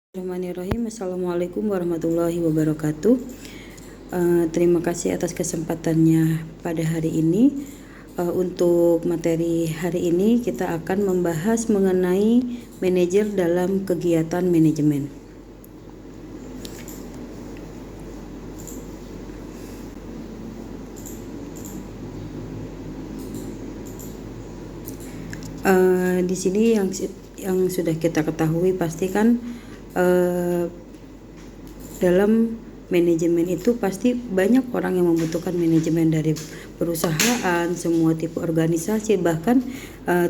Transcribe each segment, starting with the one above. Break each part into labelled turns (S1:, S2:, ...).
S1: Bismillahirrahmanirrahim. Assalamualaikum warahmatullahi wabarakatuh. Terima kasih atas kesempatannya pada hari ini. Untuk materi hari ini kita akan membahas mengenai manajer dalam kegiatan manajemen. Di sini yang sudah kita ketahui pasti kan dalam manajemen itu pasti banyak orang yang membutuhkan manajemen, dari perusahaan, semua tipe organisasi, bahkan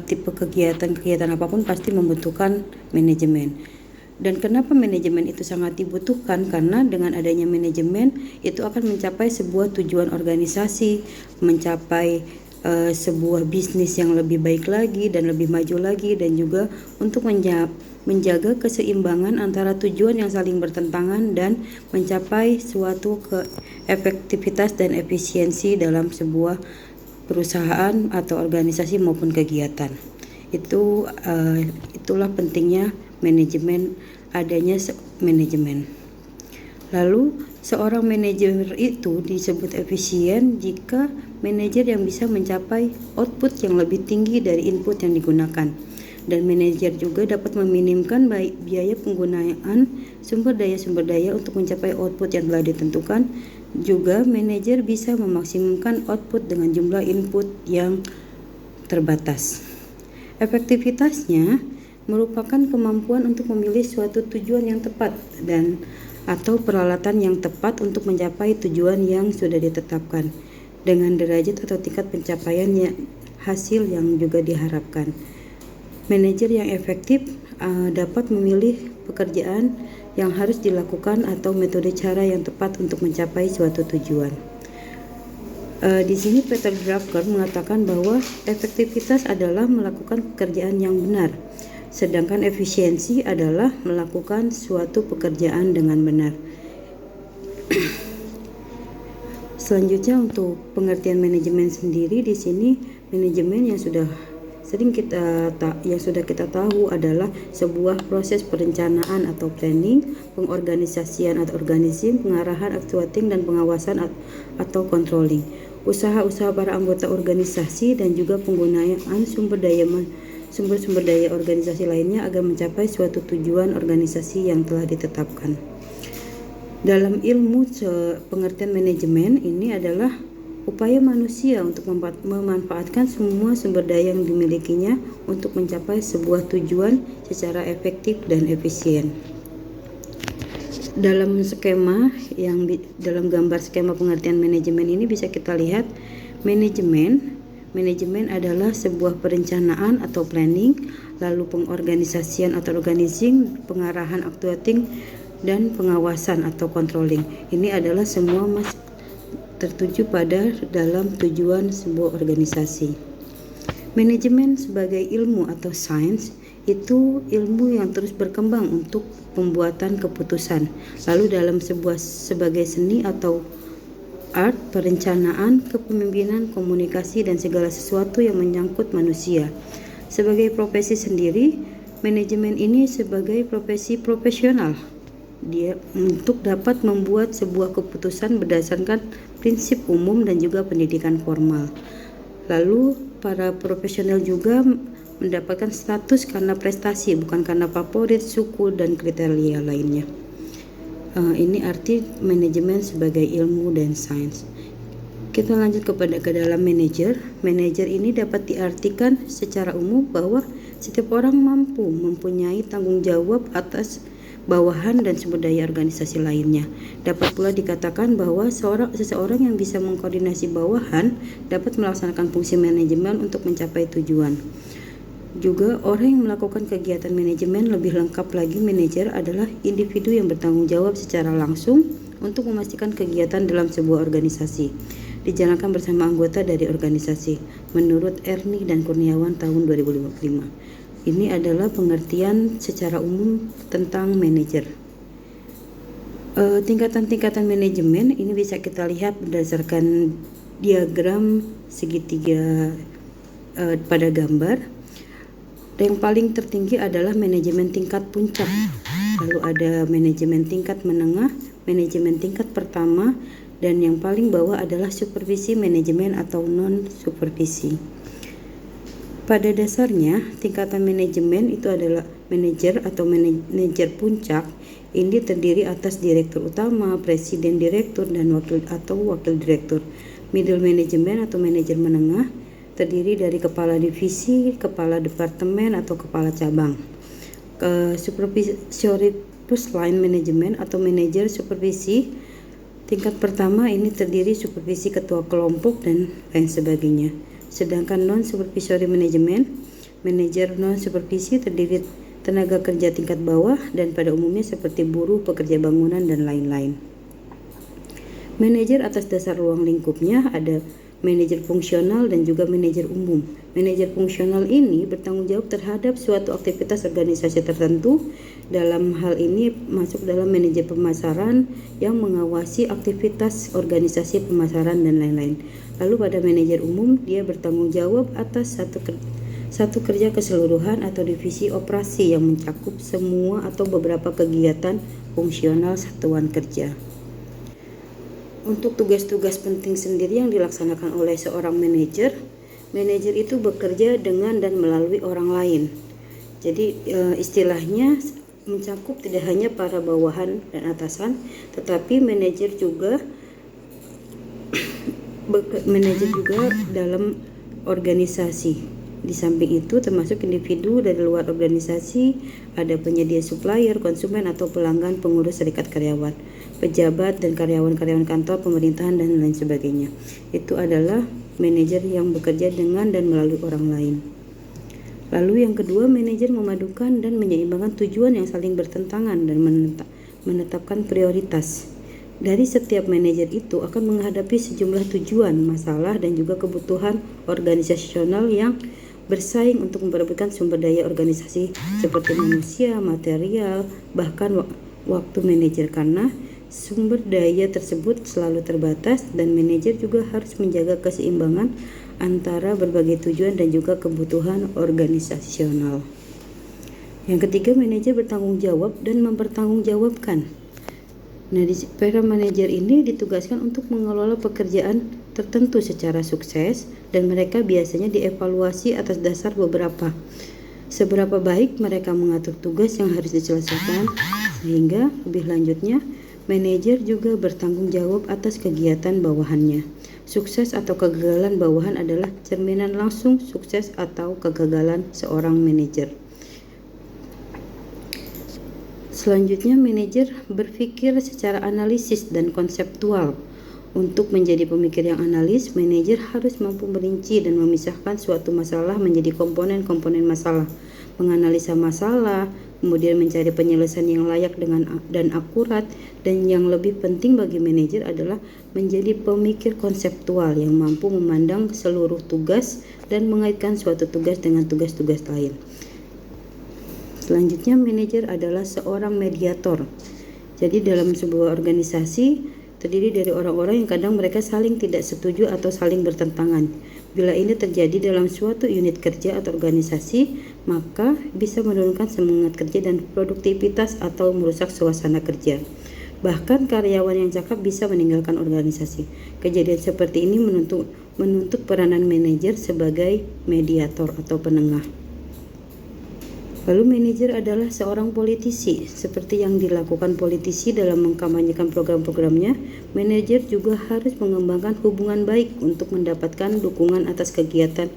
S1: tipe kegiatan apapun pasti membutuhkan manajemen. Dan kenapa manajemen itu sangat dibutuhkan? Karena dengan adanya manajemen itu akan mencapai sebuah tujuan organisasi, mencapai sebuah bisnis yang lebih baik lagi dan lebih maju lagi, dan juga untuk menjaga keseimbangan antara tujuan yang saling bertentangan dan mencapai suatu efektivitas dan efisiensi dalam sebuah perusahaan atau organisasi maupun kegiatan. Itulah pentingnya manajemen, adanya manajemen. Lalu seorang manajer itu disebut efisien jika manajer yang bisa mencapai output yang lebih tinggi dari input yang digunakan. Dan manajer juga dapat meminimkan biaya penggunaan sumber daya untuk mencapai output yang telah ditentukan. Juga manajer bisa memaksimumkan output dengan jumlah input yang terbatas. Efektivitasnya merupakan kemampuan untuk memilih suatu tujuan yang tepat atau peralatan yang tepat untuk mencapai tujuan yang sudah ditetapkan dengan derajat atau tingkat pencapaian hasil yang juga diharapkan. Manajer yang efektif dapat memilih pekerjaan yang harus dilakukan atau metode cara yang tepat untuk mencapai suatu tujuan. Di sini Peter Drucker mengatakan bahwa efektivitas adalah melakukan pekerjaan yang benar, sedangkan efisiensi adalah melakukan suatu pekerjaan dengan benar. Selanjutnya untuk pengertian manajemen sendiri, di sini manajemen yang sudah kita tahu adalah sebuah proses perencanaan atau planning, pengorganisasian atau organizing, pengarahan, actuating, dan pengawasan atau controlling. Usaha-usaha para anggota organisasi dan juga penggunaan sumber daya organisasi lainnya agar mencapai suatu tujuan organisasi yang telah ditetapkan. Dalam ilmu pengertian manajemen ini adalah upaya manusia untuk memanfaatkan semua sumber daya yang dimilikinya untuk mencapai sebuah tujuan secara efektif dan efisien. Dalam gambar skema pengertian manajemen ini bisa kita lihat Manajemen adalah sebuah perencanaan atau planning, lalu pengorganisasian atau organizing, pengarahan actuating, dan pengawasan atau controlling. Ini adalah semua tertuju pada dalam tujuan sebuah organisasi. Manajemen sebagai ilmu atau sains itu ilmu yang terus berkembang untuk pembuatan keputusan. Lalu dalam sebagai seni atau art, perencanaan, kepemimpinan, komunikasi, dan segala sesuatu yang menyangkut manusia. Sebagai profesi sendiri, manajemen ini sebagai profesi profesional. Dia untuk dapat membuat sebuah keputusan berdasarkan prinsip umum dan juga pendidikan formal. Lalu para profesional juga mendapatkan status karena prestasi, bukan karena favorit, suku, dan kriteria lainnya. Ini arti manajemen sebagai ilmu dan sains. Kita lanjut ke dalam manajer. Manajer ini dapat diartikan secara umum bahwa setiap orang mempunyai tanggung jawab atas bawahan dan sumber daya organisasi lainnya. Dapat pula dikatakan bahwa seseorang yang bisa mengkoordinasi bawahan dapat melaksanakan fungsi manajemen untuk mencapai tujuan. Juga orang yang melakukan kegiatan manajemen lebih lengkap lagi. Manajer adalah individu yang bertanggung jawab secara langsung untuk memastikan kegiatan dalam sebuah organisasi dijalankan bersama anggota dari organisasi, menurut Ernie dan Kurniawan tahun 2005. Ini adalah pengertian secara umum tentang manajer. Tingkatan-tingkatan manajemen ini bisa kita lihat berdasarkan diagram segitiga pada gambar. Yang paling tertinggi adalah manajemen tingkat puncak. Lalu ada manajemen tingkat menengah, manajemen tingkat pertama, dan yang paling bawah adalah supervisi manajemen atau non-supervisi. Pada dasarnya, tingkatan manajemen itu adalah manajer atau manajer puncak. Ini terdiri atas direktur utama, presiden direktur, dan wakil direktur. Middle management atau manajer menengah terdiri dari kepala divisi, kepala departemen, atau kepala cabang. Supervisory first line management atau manajer supervisi tingkat pertama ini terdiri supervisi ketua kelompok dan lain sebagainya. Sedangkan non-supervisory management, manajer non-supervisi terdiri tenaga kerja tingkat bawah dan pada umumnya seperti buruh, pekerja bangunan, dan lain-lain. Manajer atas dasar ruang lingkupnya ada manajer fungsional dan juga manajer umum. Manajer fungsional ini bertanggung jawab terhadap suatu aktivitas organisasi tertentu. Dalam hal ini masuk dalam manajer pemasaran yang mengawasi aktivitas organisasi pemasaran dan lain-lain. Lalu pada manajer umum dia bertanggung jawab atas satu kerja keseluruhan atau divisi operasi yang mencakup semua atau beberapa kegiatan fungsional satuan kerja. Untuk tugas-tugas penting sendiri yang dilaksanakan oleh seorang manajer itu bekerja dengan dan melalui orang lain. Jadi istilahnya mencakup tidak hanya para bawahan dan atasan, tetapi manajer juga dalam organisasi. Di samping itu termasuk individu dari luar organisasi, ada penyedia supplier, konsumen atau pelanggan, pengurus serikat karyawan, pejabat dan karyawan-karyawan kantor pemerintahan dan lain sebagainya. Itu adalah manajer yang bekerja dengan dan melalui orang lain. Lalu yang kedua, manajer memadukan dan menyeimbangkan tujuan yang saling bertentangan dan menetapkan prioritas. Dari setiap manajer itu akan menghadapi sejumlah tujuan, masalah, dan juga kebutuhan organisasional yang bersaing untuk memperebutkan sumber daya organisasi seperti manusia, material, bahkan waktu manajer, karena sumber daya tersebut selalu terbatas dan manajer juga harus menjaga keseimbangan antara berbagai tujuan dan juga kebutuhan organisasional. Yang ketiga, manajer bertanggung jawab dan mempertanggungjawabkan. Nah, para manajer ini ditugaskan untuk mengelola pekerjaan tertentu secara sukses dan mereka biasanya dievaluasi atas dasar seberapa baik mereka mengatur tugas yang harus diselesaikan, sehingga lebih lanjutnya manajer juga bertanggung jawab atas kegiatan bawahannya. Sukses atau kegagalan bawahan adalah cerminan langsung sukses atau kegagalan seorang manajer. Selanjutnya, manajer berpikir secara analisis dan konseptual. Untuk menjadi pemikir yang analis, manajer harus mampu merinci dan memisahkan suatu masalah menjadi komponen-komponen masalah, menganalisa masalah, kemudian mencari penyelesaian yang layak dan akurat, dan yang lebih penting bagi manajer adalah menjadi pemikir konseptual yang mampu memandang seluruh tugas dan mengaitkan suatu tugas dengan tugas-tugas lain. Selanjutnya, manajer adalah seorang mediator. Jadi dalam sebuah organisasi terdiri dari orang-orang yang kadang mereka saling tidak setuju atau saling bertentangan. Bila ini terjadi dalam suatu unit kerja atau organisasi, maka bisa menurunkan semangat kerja dan produktivitas atau merusak suasana kerja. Bahkan karyawan yang cakap bisa meninggalkan organisasi. Kejadian seperti ini menuntut peranan manajer sebagai mediator atau penengah. Lalu manajer adalah seorang politisi. Seperti yang dilakukan politisi dalam mengkampanyekan program-programnya, manajer juga harus mengembangkan hubungan baik untuk mendapatkan dukungan atas kegiatan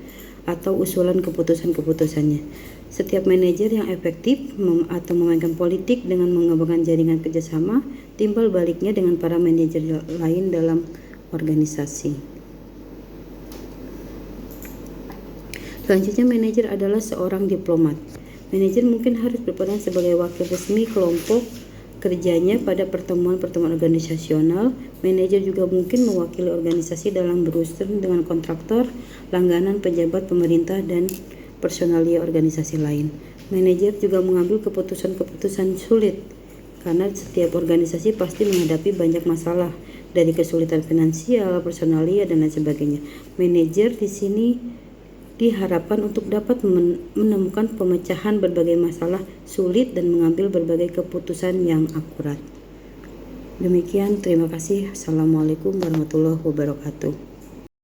S1: atau usulan keputusan-keputusannya. Setiap manajer yang efektif atau memainkan politik dengan mengembangkan jaringan kerjasama, timbal baliknya dengan para manajer lain dalam organisasi. Selanjutnya, manajer adalah seorang diplomat. Manajer mungkin harus berperan sebagai wakil resmi kelompok kerjanya pada pertemuan-pertemuan organisasional. Manajer juga mungkin mewakili organisasi dalam berurusan dengan kontraktor, langganan, pejabat pemerintah, dan personalia organisasi lain. Manajer juga mengambil keputusan-keputusan sulit karena setiap organisasi pasti menghadapi banyak masalah, dari kesulitan finansial, personalia, dan lain sebagainya. Manajer di sini diharapkan untuk dapat menemukan pemecahan berbagai masalah sulit dan mengambil berbagai keputusan yang akurat. Demikian, terima kasih. Assalamualaikum warahmatullahi wabarakatuh.